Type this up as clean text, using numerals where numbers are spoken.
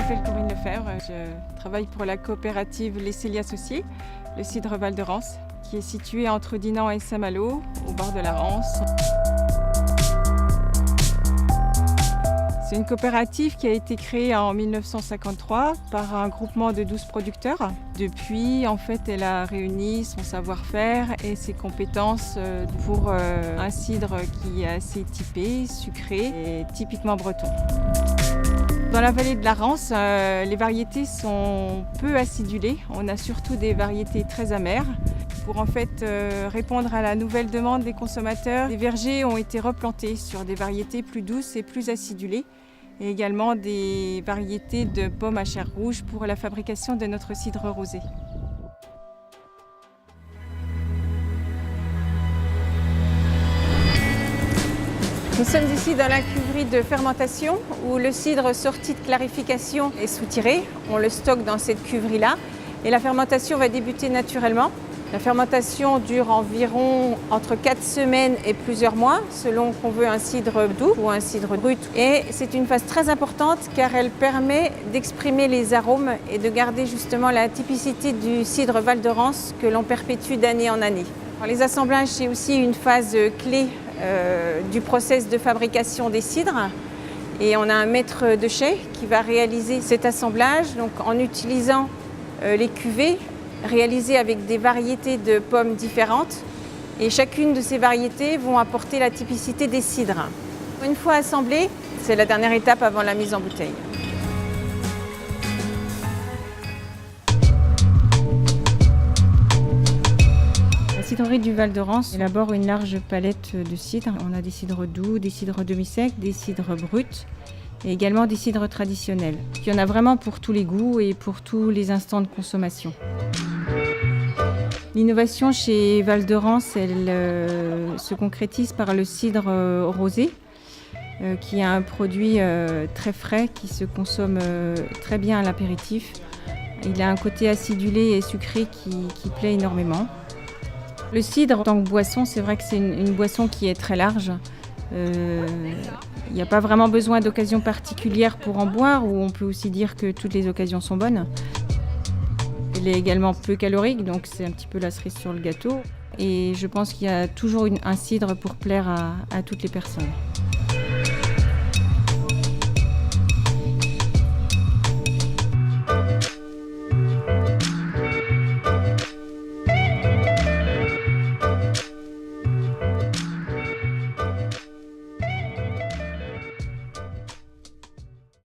m'appelle Corinne Lefebvre, je travaille pour la coopérative Les Céliers Associés, le cidre Val de Rance, qui est situé entre Dinan et Saint-Malo, au bord de la Rance. C'est une coopérative qui a été créée en 1953 par un groupement de 12 producteurs. Depuis, en fait, elle a réuni son savoir-faire et ses compétences pour un cidre qui est assez typé, sucré et typiquement breton. Dans la vallée de la Rance, les variétés sont peu acidulées. On a surtout des variétés très amères. Pour en fait répondre à la nouvelle demande des consommateurs, les vergers ont été replantés sur des variétés plus douces et plus acidulées, et également des variétés de pommes à chair rouge pour la fabrication de notre cidre rosé. Nous sommes ici dans la cuverie de fermentation où le cidre sorti de clarification est soutiré. On le stocke dans cette cuverie-là et la fermentation va débuter naturellement. La fermentation dure environ entre 4 semaines et plusieurs mois, selon qu'on veut un cidre doux ou un cidre brut. Et c'est une phase très importante car elle permet d'exprimer les arômes et de garder justement la typicité du cidre Val de Rance que l'on perpétue d'année en année. Alors, les assemblages, c'est aussi une phase clé du process de fabrication des cidres. Et on a un maître de chai qui va réaliser cet assemblage donc, en utilisant les cuvées réalisées avec des variétés de pommes différentes. Et chacune de ces variétés vont apporter la typicité des cidres. Une fois assemblés, c'est la dernière étape avant la mise en bouteille. La cidrerie du Val de Rance élabore une large palette de cidres. On a des cidres doux, des cidres demi-secs, des cidres bruts et également des cidres traditionnels. Il y en a vraiment pour tous les goûts et pour tous les instants de consommation. L'innovation chez Val de Rance, elle se concrétise par le cidre rosé, qui est un produit très frais, qui se consomme très bien à l'apéritif. Il a un côté acidulé et sucré qui plaît énormément. Le cidre, en tant que boisson, c'est vrai que c'est une boisson qui est très large. Il n'y a pas vraiment besoin d'occasion particulière pour en boire, ou on peut aussi dire que toutes les occasions sont bonnes. Il est également peu calorique, donc c'est un petit peu la cerise sur le gâteau. Et je pense qu'il y a toujours un cidre pour plaire à toutes les personnes.